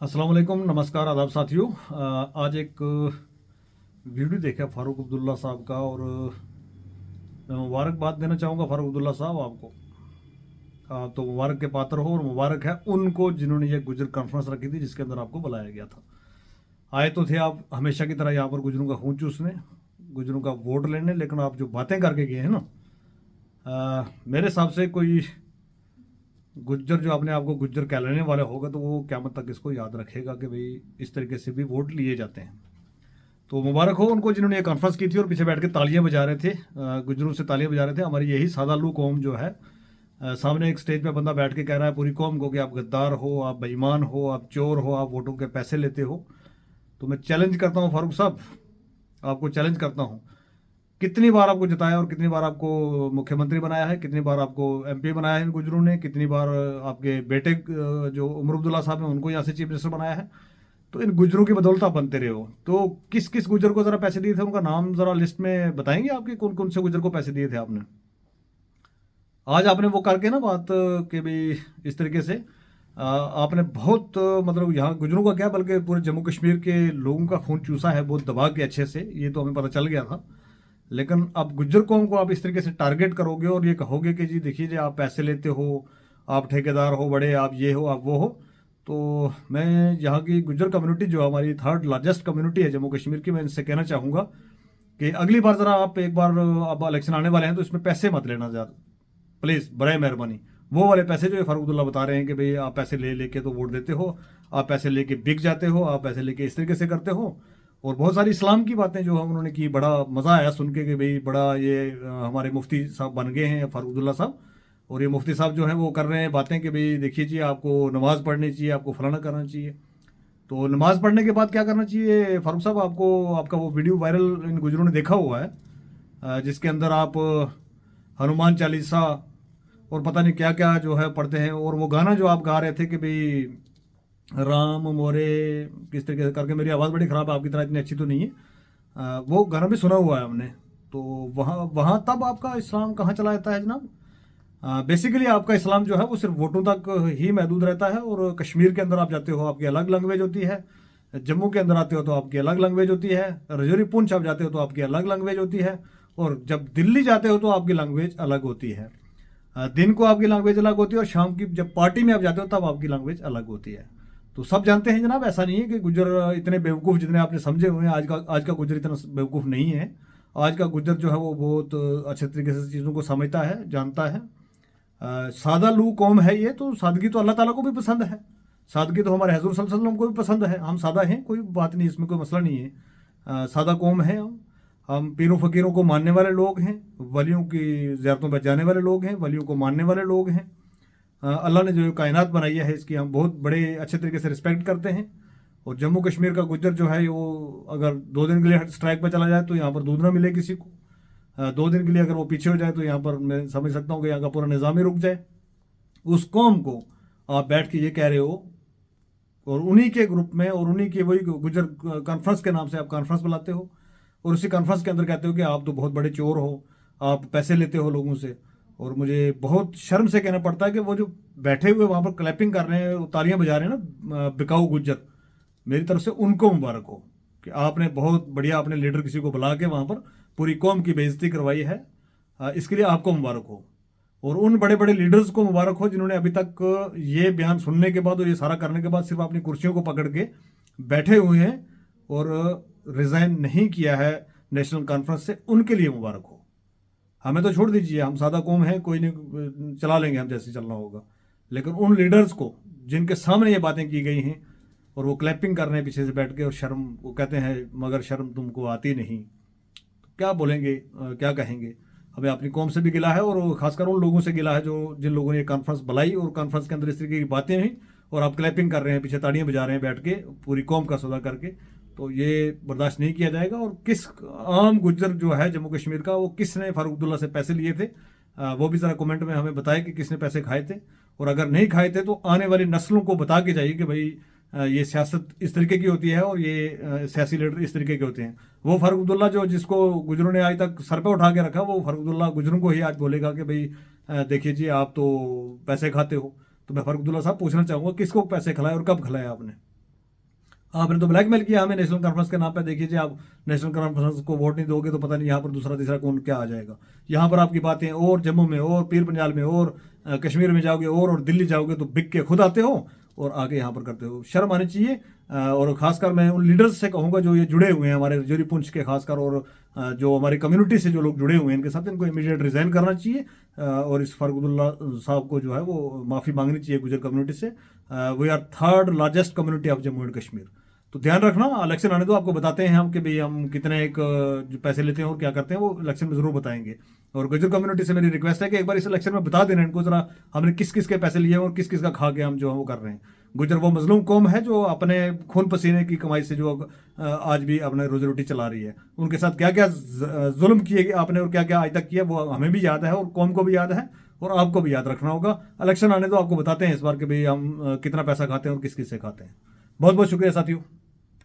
अस्सलाम वालेकुम, नमस्कार, आदाब साथियों। आज एक वीडियो देखा फारूक अब्दुल्ला साहब का और मैं मुबारकबाद देना चाहूँगा फारूक अब्दुल्ला साहब आपको। तो मुबारक के पात्र हो और मुबारक है उनको जिन्होंने ये गुजर कॉन्फ्रेंस रखी थी जिसके अंदर आपको बुलाया गया था। आए तो थे आप हमेशा की तरह यहाँ पर गुजरों का खून चूसने, गुजरों का वोट लेने, लेकिन आप जो बातें करके गए हैं ना, मेरे हिसाब से कोई गुज्जर जो अपने आप को गुज्जर कहलाने वाला होगा तो वो क़यामत तक इसको याद रखेगा कि भाई इस तरीके से भी वोट लिए जाते हैं। तो मुबारक हो उनको जिन्होंने ये कॉन्फ्रेंस की थी और पीछे बैठ के तालियां बजा रहे थे, गुजरों से तालियां बजा रहे थे। हमारी यही सादा लू कौम जो है, सामने एक स्टेज पे बंदा बैठ के कह रहा है पूरी कौम को कि आप गद्दार हो, आप बेईमान हो, आप चोर हो, आप वोटों के पैसे लेते हो। तो मैं चैलेंज करता हूँ फारूक साहब, आपको चैलेंज करता हूँ, कितनी बार आपको जिताया और कितनी बार आपको मुख्यमंत्री बनाया है, कितनी बार आपको एमपी बनाया है इन गुजरों ने, कितनी बार आपके बेटे जो उमर अब्दुल्ला साहब हैं उनको यहाँ से चीफ मिनिस्टर बनाया है। तो इन गुजरों की बदौलत आप बनते रहे हो। तो किस किस गुजर को ज़रा पैसे दिए थे, उनका नाम ज़रा लिस्ट में बताएंगे आपके, कौन कौन से गुजर को पैसे दिए थे आपने। आज आपने वो करके ना बात कि भाई इस तरीके से आपने बहुत मतलब यहाँ गुजरों का क्या बल्कि पूरे जम्मू कश्मीर के लोगों का खून चूसा है बहुत दबा के अच्छे से, ये तो हमें पता चल गया था। लेकिन अब गुज्जर कौम को आप इस तरीके से टारगेट करोगे और ये कहोगे कि जी देखिए जी आप पैसे लेते हो, आप ठेकेदार हो बड़े, आप ये हो, आप वो हो। तो मैं यहाँ की गुज्जर कम्युनिटी जो हमारी थर्ड लार्जेस्ट कम्युनिटी है जम्मू कश्मीर की, मैं इनसे कहना चाहूँगा कि अगली बार ज़रा आप एक बार, अब इलेक्शन आने वाले हैं तो इसमें पैसे मत लेना ज़्यादा प्लीज़, बड़े मेहरबानी। वो वाले पैसे जो ये फारूक अब्दुल्ला बता रहे हैं कि भाई आप पैसे ले लेके तो वोट देते हो, आप पैसे लेके बिक जाते हो, आप पैसे लेके इस तरीके से करते हो। और बहुत सारी इस्लाम की बातें जो हम उन्होंने की, बड़ा मज़ा आया सुन के कि भाई बड़ा ये हमारे मुफ्ती साहब बन गए हैं फारूक अब्दुल्ला साहब। और ये मुफ्ती साहब जो हैं वो कर रहे हैं बातें कि भाई देखिए जी आपको नमाज़ पढ़नी चाहिए, आपको फलाना करना चाहिए। तो नमाज़ पढ़ने के बाद क्या करना चाहिए फारूक साहब आपको, आपका वो वीडियो वायरल इन गुजरों ने देखा हुआ है, जिसके अंदर आप हनुमान चालीसा और पता नहीं क्या क्या जो है पढ़ते हैं। और वो गाना जो आप गा रहे थे कि भाई राम मोरे किस तरीके से करके, मेरी आवाज़ बड़ी ख़राब है, आपकी तरह इतनी अच्छी तो नहीं है। वो गाना भी सुना हुआ है हमने। तो वहाँ वहाँ तब आपका इस्लाम कहाँ चला जाता है जनाब। बेसिकली आपका इस्लाम जो है वो सिर्फ वोटों तक ही महदूद रहता है। और कश्मीर के अंदर आप जाते हो आपकी अलग लैंग्वेज होती है, जम्मू के अंदर आते हो तो आपकी अलग लैंग्वेज होती है, रजौरी पुंछ आप जाते हो तो आपकी अलग लैंग्वेज होती है, और जब दिल्ली जाते हो तो आपकी लैंग्वेज अलग होती है। दिन को आपकी लैंग्वेज अलग होती है और शाम की जब पार्टी में आप जाते हो तब आपकी लैंग्वेज अलग होती है। तो सब जानते हैं जनाब, ऐसा नहीं है कि गुज्जर इतने बेवकूफ़ जितने आपने समझे हुए हैं। आज का गुज्जर इतना बेवकूफ़ नहीं है। आज का गुज्जर जो है वो बहुत अच्छे तरीके से चीज़ों को समझता है, जानता है। सादा लू कौम है ये, तो सादगी तो अल्लाह ताला को भी पसंद है, सादगी तो हमारे हजूर सल्लल्लाहु अलैहि वसल्लम को भी पसंद है। हम सादा हैं, कोई बात नहीं, इसमें कोई मसला नहीं है। सादा कौम है हम पीरों फ़कीरों को मानने वाले लोग हैं, वलियों की ज़ियारतों पर जाने वाले लोग हैं, वलियों को मानने वाले लोग हैं। अल्लाह ने जो कायनात बनाई है इसकी हम बहुत बड़े अच्छे तरीके से रिस्पेक्ट करते हैं। और जम्मू कश्मीर का गुज्जर जो है वो अगर 2 दिन के लिए स्ट्राइक पर चला जाए तो यहाँ पर दूध ना मिले किसी को। 2 दिन के लिए अगर वो पीछे हो जाए तो यहाँ पर मैं समझ सकता हूँ कि यहाँ का पूरा निज़ाम ही रुक जाए। उस कौम को आप बैठ के ये कह रहे हो और उन्हीं के ग्रुप में और उन्हीं के वही गुजर कॉन्फ्रेंस के नाम से आप कॉन्फ्रेंस बुलाते हो और उसी कॉन्फ्रेंस के अंदर कहते हो कि आप तो बहुत बड़े चोर हो, आप पैसे लेते हो लोगों से। और मुझे बहुत शर्म से कहना पड़ता है कि वो जो बैठे हुए वहाँ पर क्लैपिंग कर रहे हैं, तालियां बजा रहे हैं ना बिकाऊ गुज्जर, मेरी तरफ से उनको मुबारक हो कि आपने बहुत बढ़िया अपने लीडर किसी को बुला के वहाँ पर पूरी कौम की बेइज्जती करवाई है। इसके लिए आपको मुबारक हो। और उन बड़े बड़े लीडर्स को मुबारक हो जिन्होंने अभी तक ये बयान सुनने के बाद और ये सारा करने के बाद सिर्फ अपनी कुर्सियों को पकड़ के बैठे हुए हैं और रिज़ाइन नहीं किया है नेशनल कॉन्फ्रेंस से, उनके लिए मुबारक हो। हमें तो छोड़ दीजिए, हम सादा कौम हैं, कोई नहीं, चला लेंगे हम जैसे चलना होगा। लेकिन उन लीडर्स को जिनके सामने ये बातें की गई हैं और वो क्लैपिंग कर रहे हैं पीछे से बैठ के और शर्म, वो कहते हैं मगर शर्म तुमको आती नहीं, तो क्या बोलेंगे, क्या कहेंगे। हमें अपनी कौम से भी गिला है और खासकर उन लोगों से गिला है जो जिन लोगों ने ये कॉन्फ्रेंस बुलाई और कॉन्फ्रेंस के अंदर इस तरीके की बातें हुई और आप क्लैपिंग कर रहे हैं, पीछे ताड़ियां बजा रहे हैं बैठ के पूरी कौम का सौदा करके। तो ये बर्दाश्त नहीं किया जाएगा। और किस आम गुज्जर जो है जम्मू कश्मीर का, वो किसने फारूक अब्दुल्ला से पैसे लिए थे, वो भी ज़रा कमेंट में हमें बताए कि किसने पैसे खाए थे। और अगर नहीं खाए थे तो आने वाली नस्लों को बता के जाइए कि भाई ये सियासत इस तरीके की होती है और ये सियासी लीडर इस तरीके के होते हैं। वो फारूक अब्दुल्ला जो जिसको गुजरों ने आज तक सर पे उठा के रखा, वो फारूक अब्दुल्ला गुजरों को ही आज बोलेगा कि भाई देखिए जी आप तो पैसे खाते हो। तो मैं फारूक अब्दुल्ला साहब पूछना चाहूँगा किसको पैसे खिलाए और कब खिलाए आपने। आपने तो ब्लैकमेल किया हमें नेशनल कॉन्फ्रेंस के नाम पे। देखिए आप नेशनल कॉन्फ्रेंस को वोट नहीं दोगे तो पता नहीं यहाँ पर दूसरा तीसरा कौन क्या आ जाएगा। यहाँ पर आपकी बातें और जम्मू में और पीर पंजाल में और कश्मीर में जाओगे और दिल्ली जाओगे तो बिक के खुद आते हो और आगे यहाँ पर करते हो। शर्म आनी चाहिए। और खासकर मैं उन लीडर्स से कहूँगा जो ये जुड़े हुए हैं हमारे जोरी पुंछ के खासकर, और जो हमारी कम्युनिटी से जो लोग जुड़े हुए हैं इनके साथ, इनको इमीडिएट रिजाइन करना चाहिए। और इस फारूक अब्दुल्ला साहब को जो है वो माफ़ी मांगनी चाहिए गुजर कम्युनिटी से। We are third largest community of Jammu and Kashmir. तो ध्यान रखना, इलेक्शन आने दो, आपको बताते हैं हम कि भाई हम कितने एक जो पैसे लेते हैं और क्या करते हैं, वो इलेक्शन में जरूर बताएंगे। और गुजर कम्युनिटी से मेरी रिक्वेस्ट है कि एक बार इस इलेक्शन में बता देना इनको जरा हमने किस किस के पैसे लिए और किस किस का खा के हम जो है वो कर रहे हैं। गुजर वो मजलूम कौम है जो अपने खून पसीने की कमाई से जो आज भी अपने रोजी रोटी चला रही है। उनके साथ क्या क्या जुल्म किए आपने और क्या क्या आज तक किया वो हमें भी याद है और कौम को भी याद है और आपको भी याद रखना होगा। इलेक्शन आने दो, आपको बताते हैं इस बार कि भाई हम कितना पैसा खाते हैं और किस किस से खाते हैं। बहुत बहुत शुक्रिया साथियों।